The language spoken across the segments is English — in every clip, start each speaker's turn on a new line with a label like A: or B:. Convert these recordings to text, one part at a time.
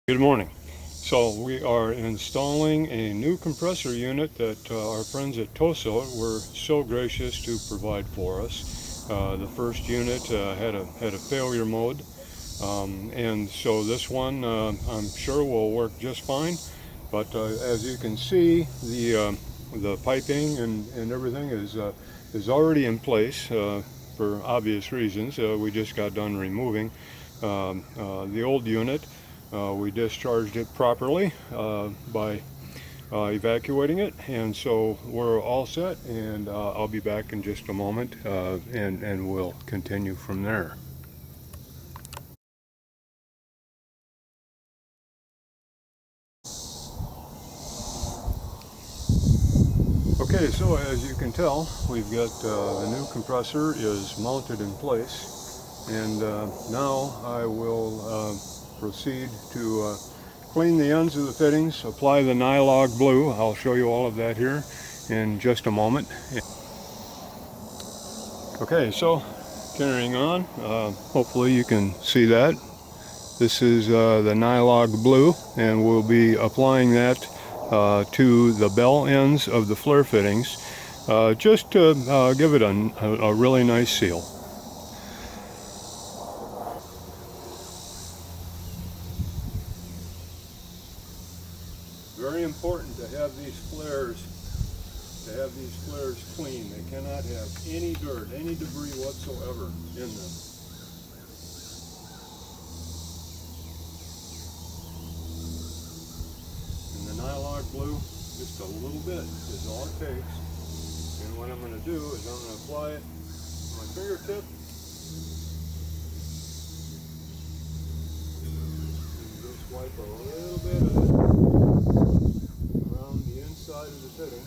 A: Good morning. So we are installing a new compressor unit that our friends at TOSA were so gracious to provide for us. The first unit had a failure mode, and so this one I'm sure will work just fine. But as you can see, the piping and everything is already in place for obvious reasons. We just got done removing the old unit. We discharged it properly by evacuating it, and so we're all set, and I'll be back in just a moment and we'll continue from there. Okay, so as you can tell, we've got the new compressor is mounted in place, and now I will proceed to clean the ends of the fittings, apply the Nylog blue. I'll show you all of that here in just a moment. Okay, so carrying on, hopefully you can see that. This is the Nylog blue, and we'll be applying that to the bell ends of the flare fittings just to give it a really nice seal. Very important to have these flares clean. They cannot have any dirt, any debris whatsoever in them. And the Nylog blue, just a little bit is all it takes. And what I'm going to do is I'm going to apply it on my fingertip. And just wipe a little bit of it around the inside of the fitting.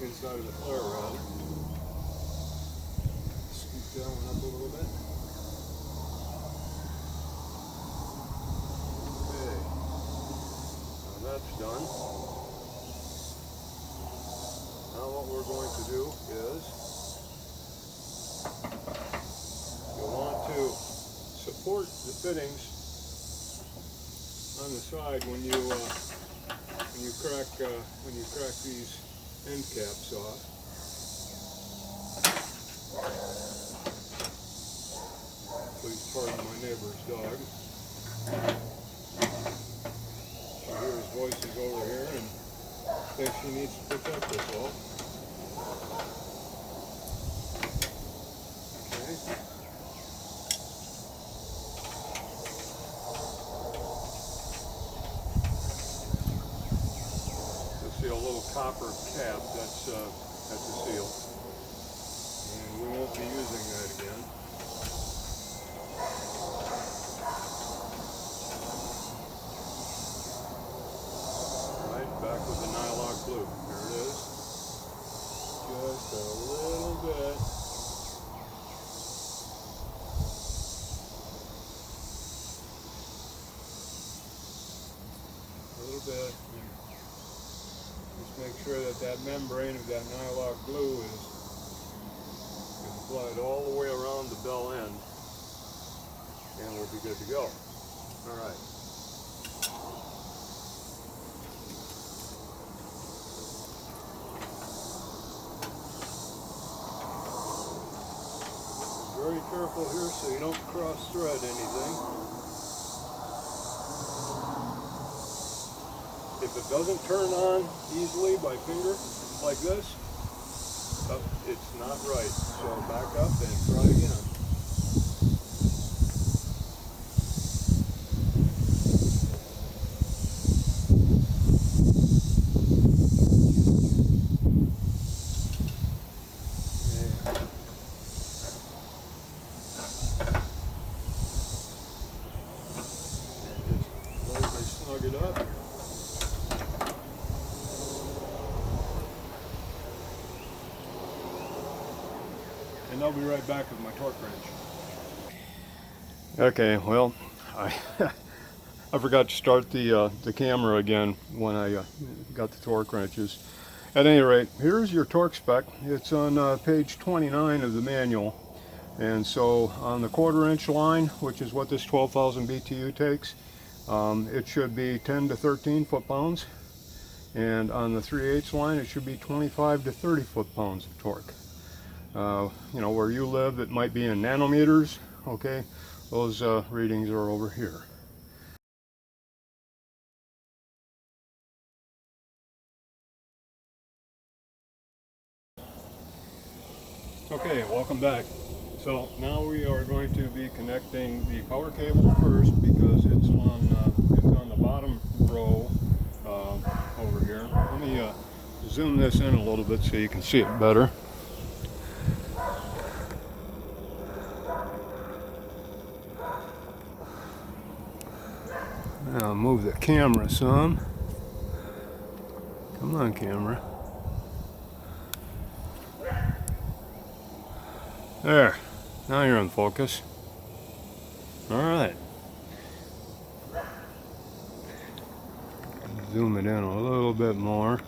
A: Inside of the flare rod. Scoop that one up a little bit. Okay, now that's done. Now what we're going to do is you'll want to support the fittings on the side when you crack these end caps off. Please pardon my neighbor's dog. She hears voices over here and thinks she needs to protect us all. Okay. See a little copper cap, that's a seal, and we won't be using that again. Alright, back with the Nylog blue. There it is. Just a little bit. A little bit. Just make sure that that membrane of that Nylog glue is applied all the way around the bell end, and we'll be good to go. All right. Very careful here so you don't cross-thread anything. If it doesn't turn on easily by finger like this, it's not right. So back up and try again. And just lightly snug it up. And I'll be right back with my torque wrench. Okay, well, I forgot to start the camera again when I got the torque wrenches. At any rate, here's your torque spec. It's on page 29 of the manual. And so on the 1/4 inch line, which is what this 12,000 BTU takes, it should be 10 to 13 foot-pounds, and on the 3/8 line it should be 25 to 30 foot-pounds of torque. You know, where you live it might be in nanometers. Okay, those readings are over here. Okay, welcome back. So now we are going to be connecting the power cable first, because it's on the bottom row over here. Let me zoom this in a little bit so you can see it better. I'll move the camera some. Come on, camera. There. Now you're in focus. All right. Zoom it in a little bit more.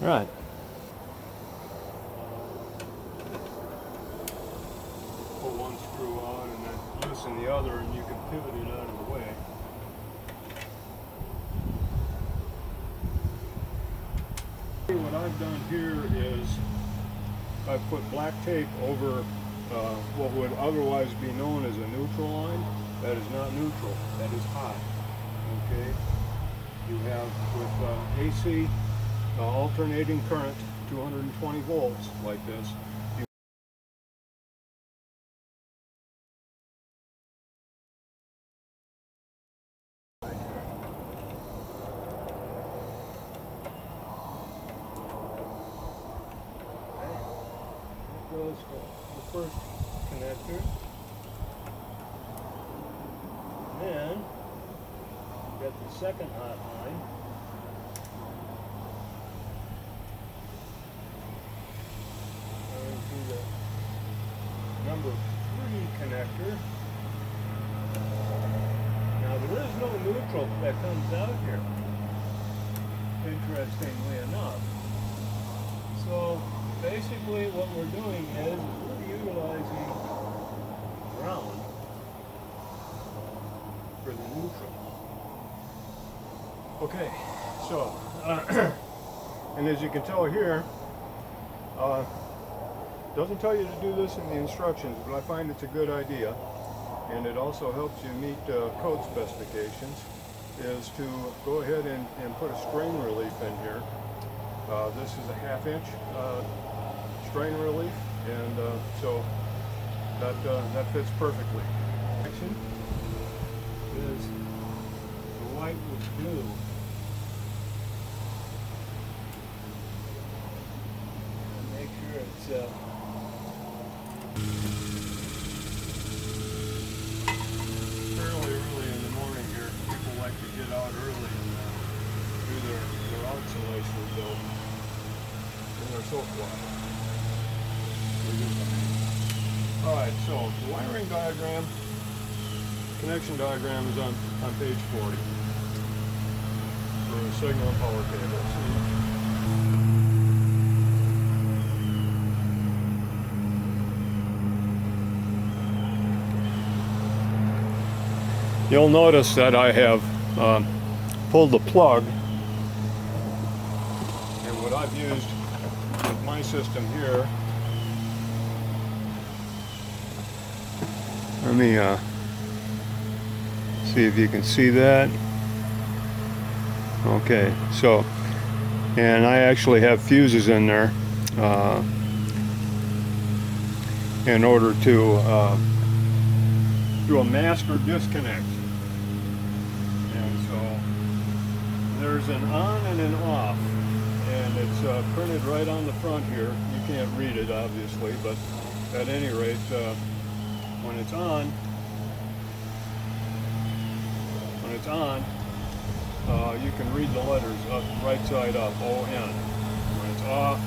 A: All right. Pull one screw out and then loosen the other, and you can pivot it out of the way. What I've done here is I've put black tape over what would otherwise be known as a neutral line. That is not neutral, that is hot. Okay? You have with AC alternating current, 220 volts like this. Goes to the first connector, and then you got the second hot line, going to the number 3 connector. Now there is no neutral that comes out here, interestingly enough. So basically what we're doing is we're utilizing ground for the neutral. Okay, so and as you can tell here, doesn't tell you to do this in the instructions, but I find it's a good idea, and it also helps you meet code specifications, is to go ahead and put a strain relief in here. This is a 1/2 inch strain relief, and so that fits perfectly. Action is the white with blue. And make sure it's fairly early in the morning here. People like to get out early and do their insulation build. And they're so quiet. Alright, so the wiring diagram, connection diagram is on page 40 for the signal and power cables. You'll notice that I have pulled the plug, and what I've used with my system here, let me see if you can see that. Okay, so, and I actually have fuses in there in order to do a master disconnect. And so there's an on and an off, and it's printed right on the front here. You can't read it obviously, but at any rate, when it's on, you can read the letters up, right side up, O-N. When it's off,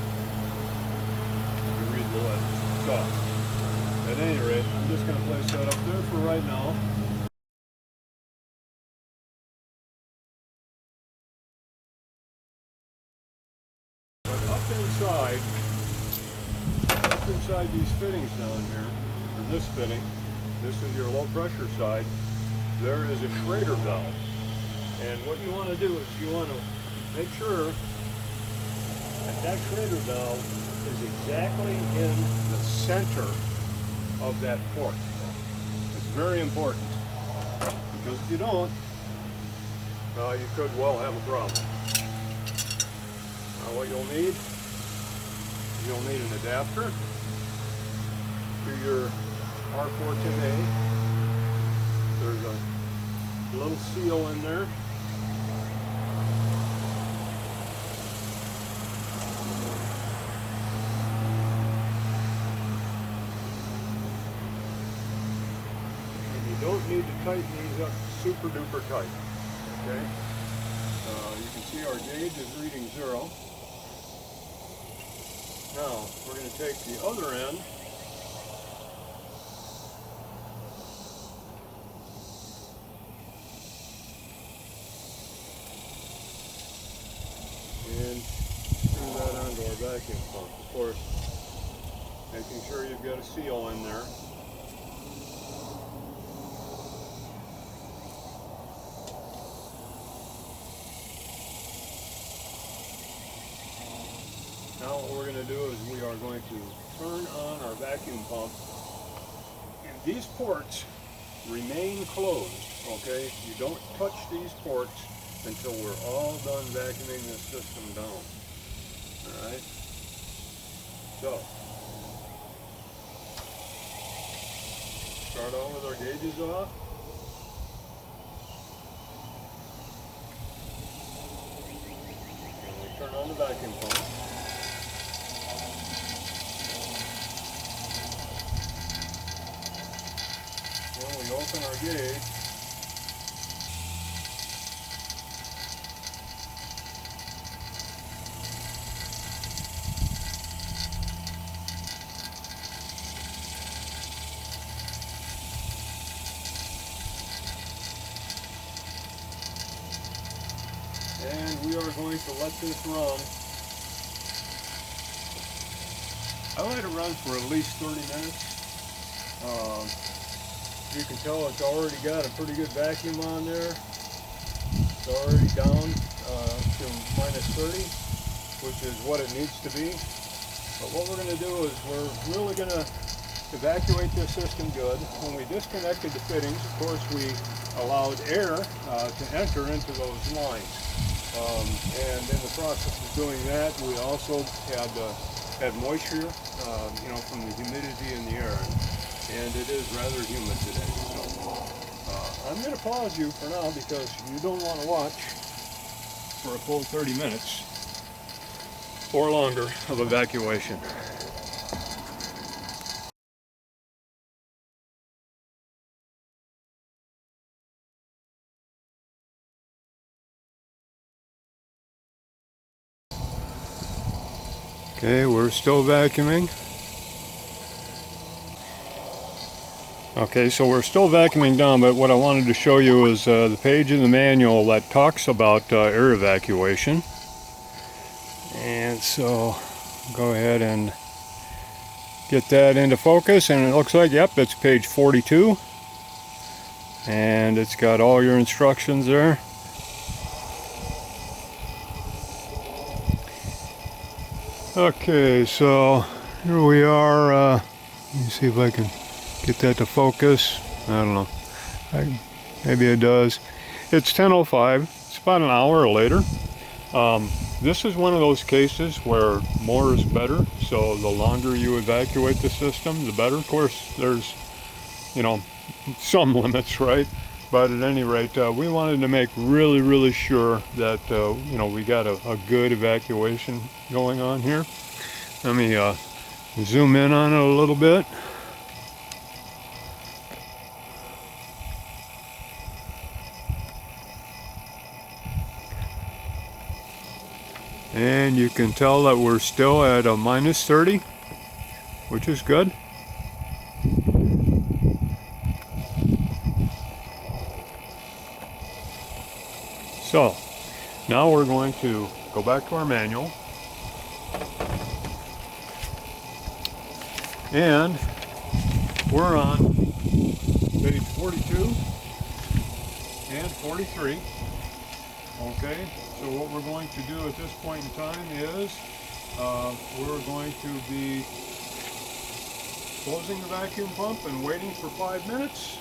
A: you read the letters. So, at any rate, I'm just going to place that up there for right now. inside these fittings down here, or this fitting, this is your low pressure side, there is a Schrader valve. And what you want to do is you want to make sure that that Schrader valve is exactly in the center of that port. It's very important, because if you don't, you could well have a problem. Now what you'll need an adapter to your R410A. There's a little seal in there. And you don't need to tighten these up super duper tight. Okay? You can see our gauge is reading 0. Now, we're going to take the other end and screw that onto our vacuum pump. Of course, making sure you've got a seal in there. Now what we're going to do is we are going to turn on our vacuum pump, and these ports remain closed, okay? You don't touch these ports until we're all done vacuuming this system down, alright? So, start out with our gauges off. And we turn on the vacuum pump. Then we open our gauge. And we are going to let this run. I let it run for at least 30 minutes. You can tell it's already got a pretty good vacuum on there. It's already down to -30, which is what it needs to be. But what we're going to do is we're really going to evacuate this system good. When we disconnected the fittings, of course, we allowed air to enter into those lines. And in the process of doing that, we also had moisture, from the humidity in the air. And it is rather humid today. So I'm going to pause you for now because you don't want to watch for a full 30 minutes or longer of evacuation. Okay, we're still vacuuming. Okay, so we're still vacuuming down, but what I wanted to show you is the page in the manual that talks about air evacuation. And so, go ahead and get that into focus, and it looks like, yep, it's page 42. And it's got all your instructions there. Okay, so here we are. Let me see if I can get that to focus. I don't know. Maybe it does. It's 10:05. It's about an hour later. This is one of those cases where more is better. So the longer you evacuate the system, the better. Of course, there's, some limits, right? But at any rate, we wanted to make really sure that, we got a good evacuation going on here. Let me zoom in on it a little bit. And you can tell that we're still at a -30, which is good. So, now we're going to go back to our manual. And we're on page 42 and 43. Okay, so what we're going to do at this point in time is we're going to be closing the vacuum pump and waiting for 5 minutes.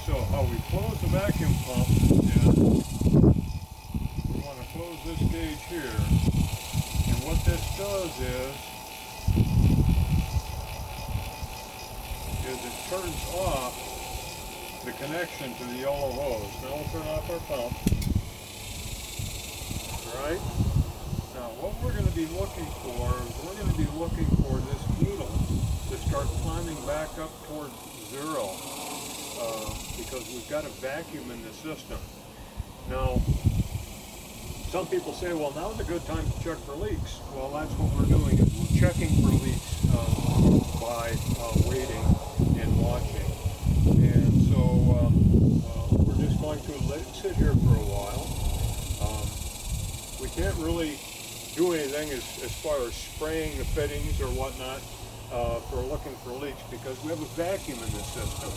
A: So how we close the vacuum pump is we want to close this gauge here. And what this does is it turns off the connection to the yellow hose. Now we'll turn off our pump. Alright? Now what we're going to be looking for is we're going to be looking for this needle to start climbing back up towards 0. Because we've got a vacuum in the system. Now, some people say, well, now's a good time to check for leaks. Well, that's what we're doing, is we're checking for leaks by waiting and watching. And so we're just going to let it sit here for a while. We can't really do anything as far as spraying the fittings or whatnot for looking for leaks, because we have a vacuum in the system.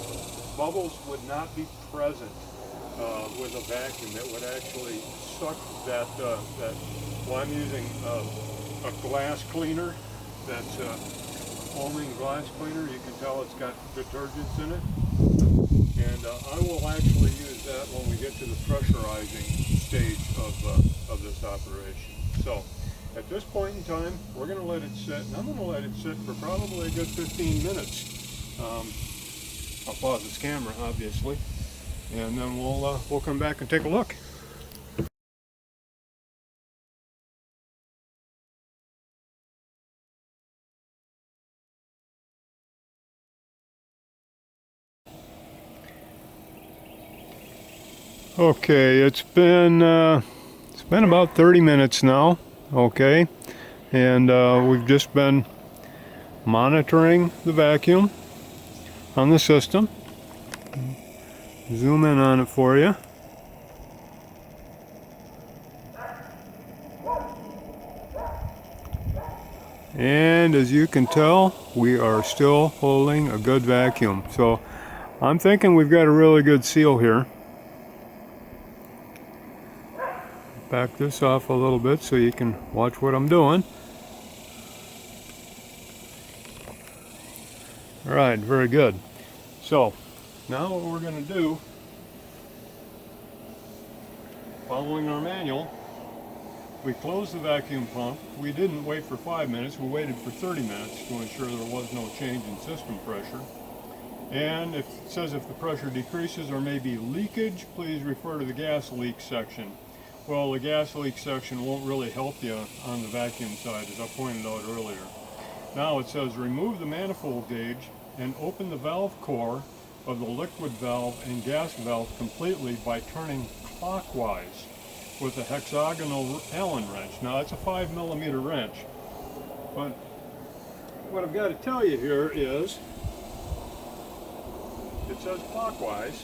A: Bubbles would not be present with a vacuum. It would actually suck that, well, I'm using a glass cleaner, that's a foaming glass cleaner. You can tell it's got detergents in it. And I will actually use that when we get to the pressurizing stage of this operation. So at this point in time, we're going to let it sit, and I'm going to let it sit for probably a good 15 minutes. I'll pause this camera, obviously, and then we'll come back and take a look. Okay, it's been about 30 minutes now. Okay, and we've just been monitoring the vacuum on the system. Zoom in on it for you. And as you can tell, we are still holding a good vacuum. So I'm thinking we've got a really good seal here. Back this off a little bit so you can watch what I'm doing. All right, very good. So now what we're going to do, following our manual, we closed the vacuum pump. We didn't wait for 5 minutes, we waited for 30 minutes to ensure there was no change in system pressure. And if it says if the pressure decreases or may be leakage, please refer to the gas leak section. Well, the gas leak section won't really help you on the vacuum side, as I pointed out earlier. Now it says remove the manifold gauge and open the valve core of the liquid valve and gas valve completely by turning clockwise with a hexagonal Allen wrench. Now it's a 5mm wrench, but what I've got to tell you here is it says clockwise.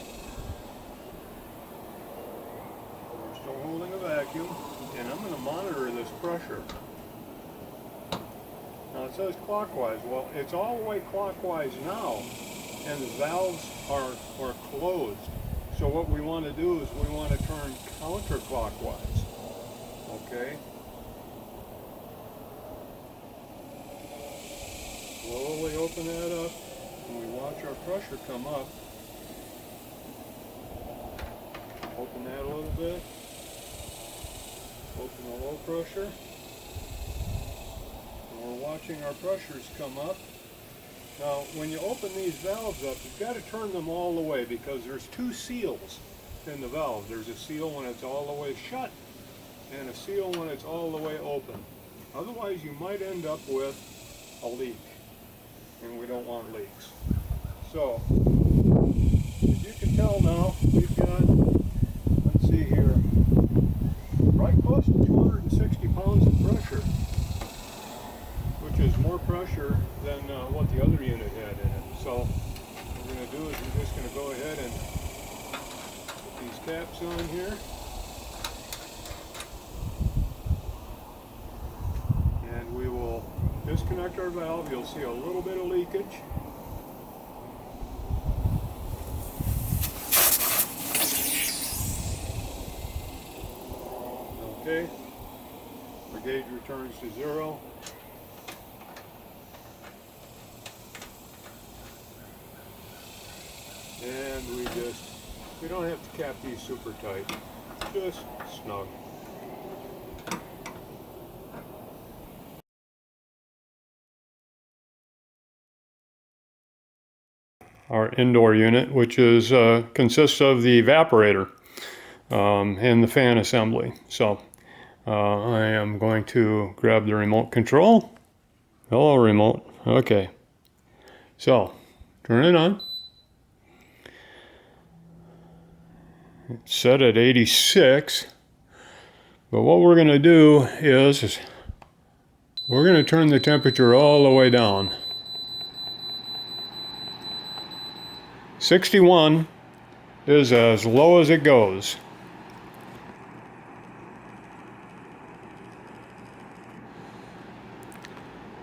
A: We're still holding a vacuum, and I'm going to monitor this pressure. Now it says clockwise. Well, it's all the way clockwise now, and the valves are closed. So what we want to do is we want to turn counterclockwise. Okay? Slowly open that up, and we watch our pressure come up. Open that a little bit. Open the low pressure. And we're watching our pressures come up. Now, when you open these valves up, you've got to turn them all the way, because there's two seals in the valve. There's a seal when it's all the way shut, and a seal when it's all the way open. Otherwise, you might end up with a leak, and we don't want leaks. So, as you can tell now, we've got, let's see here, right close to 260 pounds of pressure, which is more pressure than what the other unit had in it. So what we're going to do is we're just going to go ahead and put these caps on here. And we will just disconnect our valve, you'll see a little bit of leakage. Okay, the gauge returns to 0. And we don't have to cap these super tight, just snug. Our indoor unit, which is consists of the evaporator and the fan assembly. So I am going to grab the remote control. Hello, remote. Okay. So turn it on. It's set at 86. But what we're going to do is we're going to turn the temperature all the way down. 61 is as low as it goes.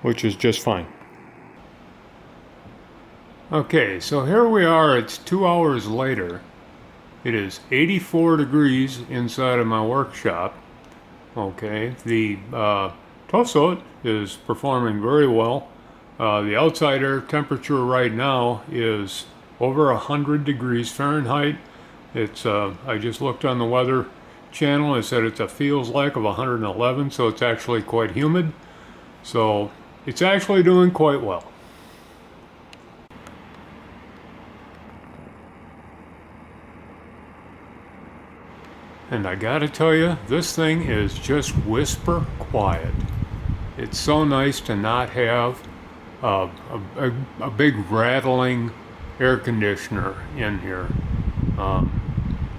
A: Which is just fine. Okay, so here we are, it's 2 hours later. It is 84 degrees inside of my workshop. Okay, the Tosot is performing very well. The outside air temperature right now is over 100 degrees Fahrenheit. It's I just looked on the weather channel. It said it's a feels like of 111, so it's actually quite humid. So it's actually doing quite well. And I gotta tell you, this thing is just whisper quiet. It's so nice to not have a big rattling air conditioner in here.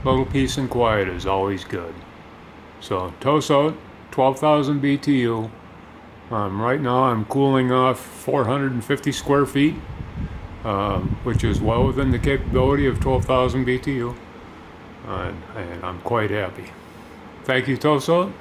A: Little peace and quiet is always good. So Tosot, 12,000 BTU. Right now I'm cooling off 450 square feet, which is well within the capability of 12,000 BTU. And I'm quite happy. Thank you, Tosot.